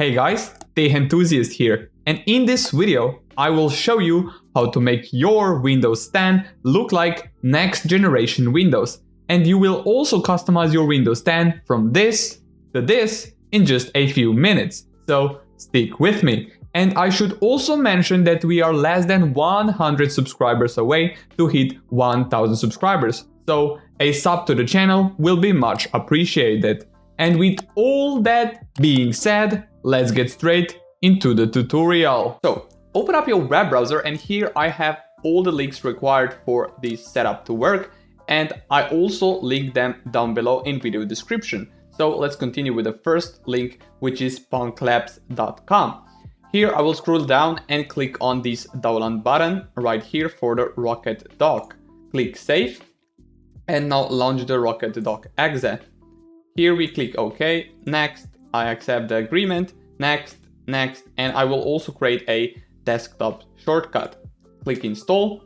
Hey guys, Tech Enthusiast here, and in this video I will show you how to make your Windows 10 look like next generation Windows, and you will also customize your Windows 10 from this to this in just a few minutes, so stick with me. And I should also mention that we are less than 100 subscribers away to hit 1000 subscribers, so a sub to the channel will be much appreciated. And with all that being said, let's get straight into the tutorial. So open up your web browser, and here I have all the links required for this setup to work, and I also link them down below in video description. So let's continue with the first link, which is punklabs.com. Here I will scroll down and click on this download button right here for the RocketDock. Click save, and now launch the RocketDock exe. Here we click OK, next, I accept the agreement, next, and I will also create a desktop shortcut. Click install,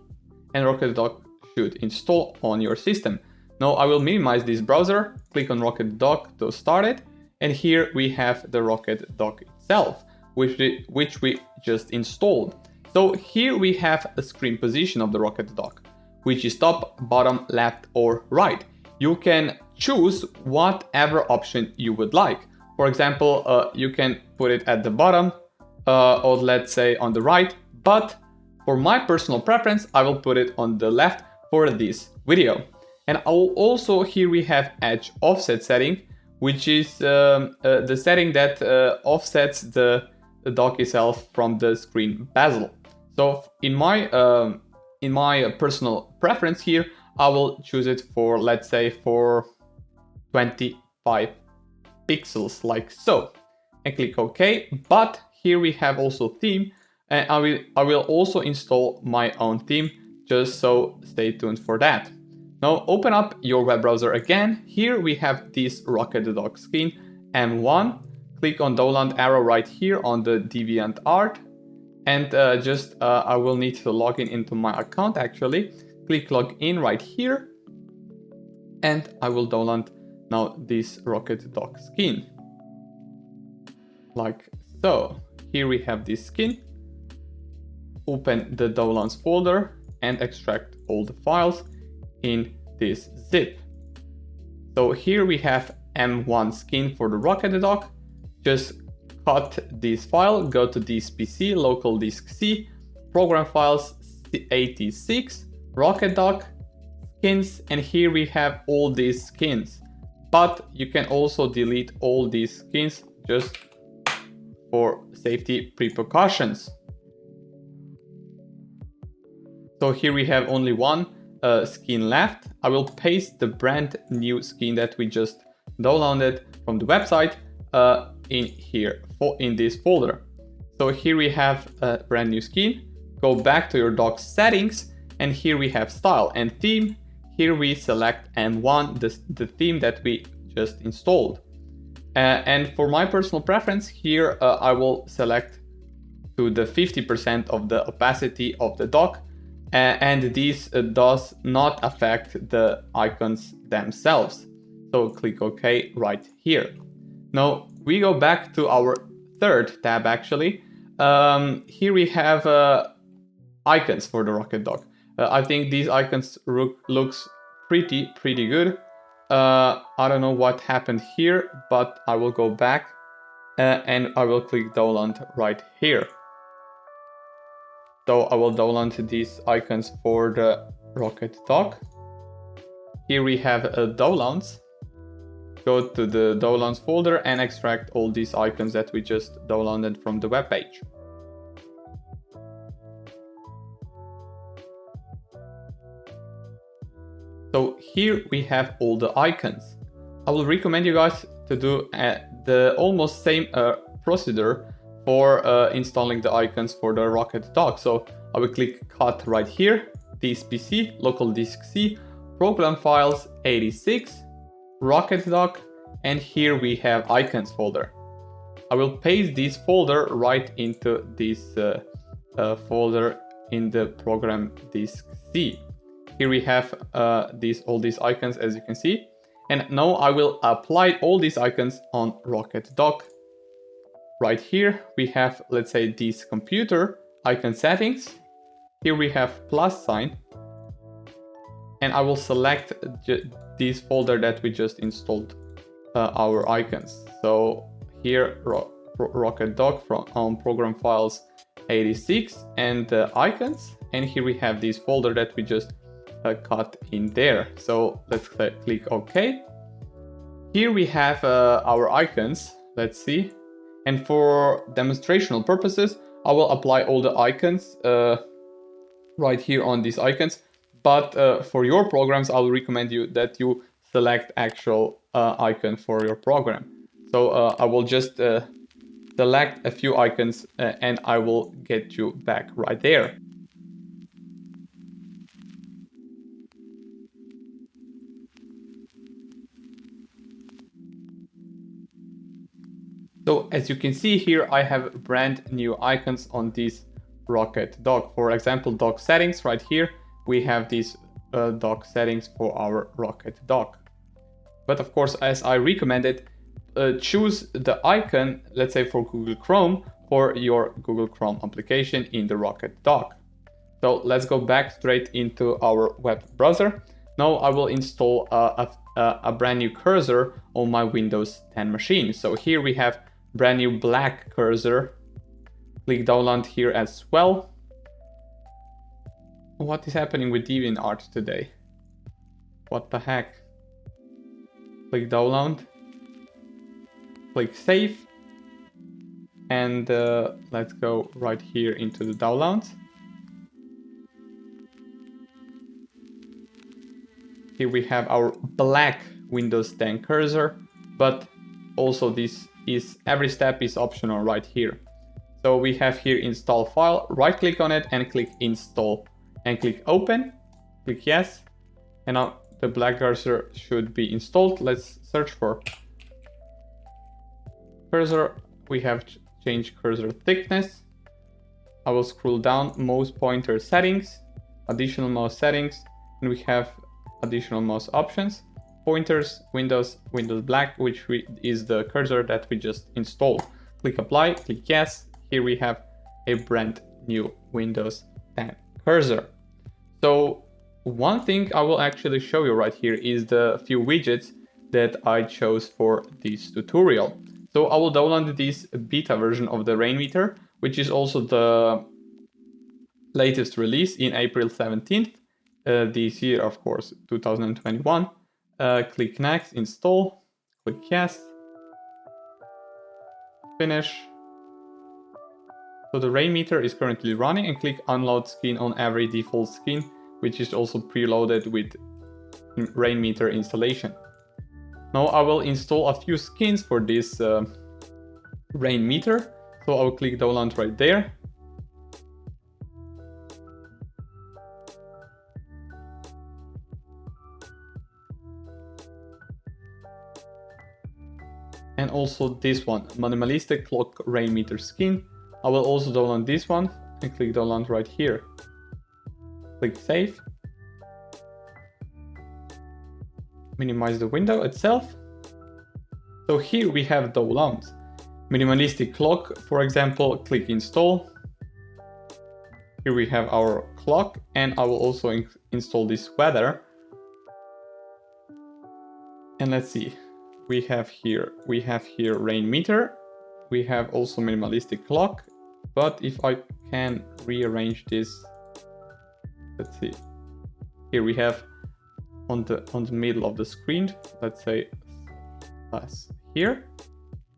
and RocketDock should install on your system. Now I will minimize this browser, click on RocketDock to start it, and here we have the RocketDock itself, which we just installed. So here we have a screen position of the RocketDock, which is top, bottom, left, or right. You can choose whatever option you would like. For example, you can put it at the bottom, or let's say on the right, but for my personal preference, I will put it on the left for this video. And I will also, here we have edge offset setting, which is the setting that offsets the dock itself from the screen bezel. So in my personal preference here, I will choose it for, let's say, for 25 pixels, like so, and click OK. But here we have also theme, and I will also install my own theme, just so stay tuned for that. Now open up your web browser again. Here we have this RocketDock Skin M1. Click on download arrow right here on the DeviantArt, and I will need to log in into my account actually. Click log in right here, and I will download now this RocketDock Skin, like so. Here we have this skin. Open the downloads folder and extract all the files in this zip. So here we have M1 skin for the RocketDock. Just cut this file, go to this PC, local disk C, program files 86, RocketDock, skins, and here we have all these skins. But you can also delete all these skins just for safety precautions. So here we have only one skin left. I will paste the brand new skin that we just downloaded from the website in here, in this folder. So here we have a brand new skin. Go back to your dock settings, and here we have style and theme. Here we select M1, the theme that we just installed. And for my personal preference here, I will select to the 50% of the opacity of the dock, and this does not affect the icons themselves. So click OK right here. Now we go back to our third tab actually. Here we have icons for the RocketDock. I think these icons looks pretty good. I don't know what happened here, but I will go back and I will click download right here. So I will download these icons for the RocketDock. Here we have downloads. Go to the downloads folder and extract all these icons that we just downloaded from the web page. So here we have all the icons. I will recommend you guys to do the almost same procedure for installing the icons for the RocketDock. So I will click cut right here, this PC, local disk C, program files 86, RocketDock, and here we have icons folder. I will paste this folder right into this folder in the program disk C. Here we have all these icons, as you can see. And now I will apply all these icons on RocketDock right here we have, let's say, this computer icon settings. Here we have plus sign, and I will select this folder that we just installed our icons. So here RocketDock from program files 86 and icons, and here we have this folder that we just cut in there. So let's click OK. Here we have our icons. Let's see. And for demonstrational purposes, I will apply all the icons right here on these icons. But for your programs, I'll recommend you that you select actual icon for your program. So I will just select a few icons and I will get you back right there. So as you can see here, I have brand new icons on this RocketDock. For example, dock settings right here. We have these dock settings for our RocketDock. But of course, as I recommended, choose the icon, let's say for Google Chrome, for your Google Chrome application in the RocketDock. So let's go back straight into our web browser. Now I will install a brand new cursor on my Windows 10 machine. So here we have brand new black cursor. Click download here as well. What is happening with DeviantArt today? What the heck? Click download. Click save. And let's go right here into the downloads. Here we have our black Windows 10 cursor, but also this is every step is optional right here. So we have here install file, right click on it and click install and click open, click yes. And now the black cursor should be installed. Let's search for cursor. We have changed cursor thickness. I will scroll down, mouse pointer settings, additional mouse settings, and we have additional mouse options, pointers, Windows black, which is the cursor that we just installed. Click apply, click yes. Here we have a brand new Windows 10 cursor. So one thing I will actually show you right here is the few widgets that I chose for this tutorial. So I will download this beta version of the rain meter, which is also the latest release in April 17th. This year, of course, 2021. Click next, install, click yes, finish. So the rain meter is currently running, and click unload skin on every default skin, which is also preloaded with rain meter installation. Now I will install a few skins for this rain meter. So I will click download right there. And also this one, minimalistic clock rain meter skin. I will also download this one and click download right here. Click save. Minimize the window itself. So here we have downloads. Minimalistic clock, for example, click install. Here we have our clock, and I will also install this weather. And let's see. We have here rain meter. We have also minimalistic clock. But if I can rearrange this, let's see. Here we have on the middle of the screen, let's say plus here.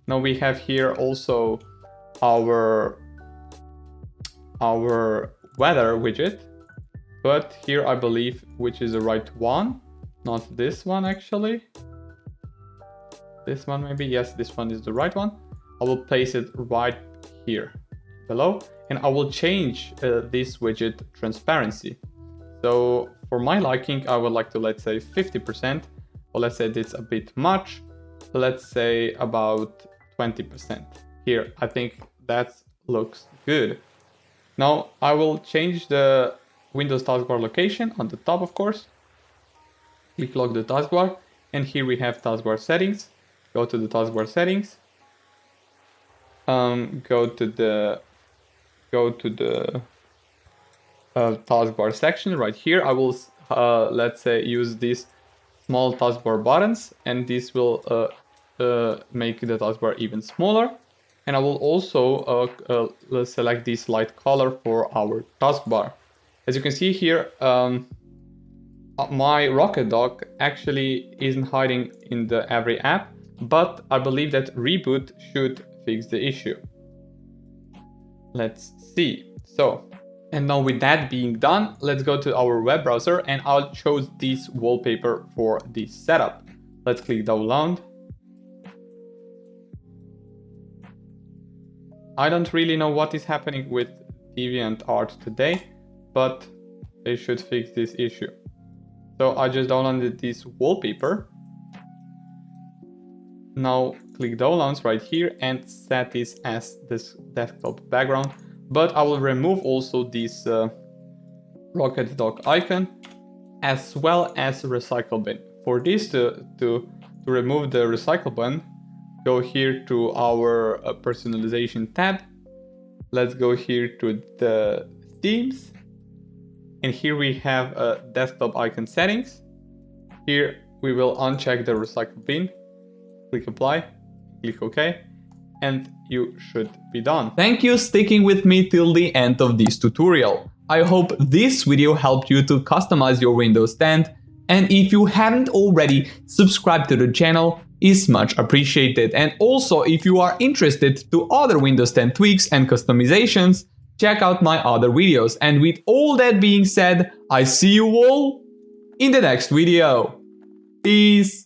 Now we have here also our weather widget. But here I believe which is the right one, not this one actually. This one maybe, yes, this one is the right one. I will place it right here below, and I will change this widget transparency. So for my liking, I would like to, let's say 50%, or let's say it's a bit much. Let's say about 20%. Here, I think that looks good. Now I will change the Windows taskbar location on the top, of course. Click lock the taskbar, and here we have taskbar settings. Go to the taskbar settings. go to the taskbar section right here. I will let's say use these small taskbar buttons, and this will make the taskbar even smaller. And I will also select this light color for our taskbar. As you can see here, my RocketDock actually isn't hiding in the every app, but I believe that reboot should fix the issue. Let's see. So, and now with that being done, let's go to our web browser and I'll choose this wallpaper for this setup. Let's click download. I don't really know what is happening with DeviantArt today, but they should fix this issue. So I just downloaded this wallpaper. Now click downloads right here and set this as this desktop background. But I will remove also this RocketDock icon as well as recycle bin. For this to remove the recycle bin, go here to our personalization tab. Let's go here to the themes. And here we have desktop icon settings. Here we will uncheck the recycle bin. Click apply, click OK, and you should be done. Thank you sticking with me till the end of this tutorial. I hope this video helped you to customize your Windows stand, and if you haven't already, subscribe to the channel is much appreciated. And also, if you are interested to other Windows 10 tweaks and customizations, check out my other videos. And with all that being said, I see you all in the next video. Peace!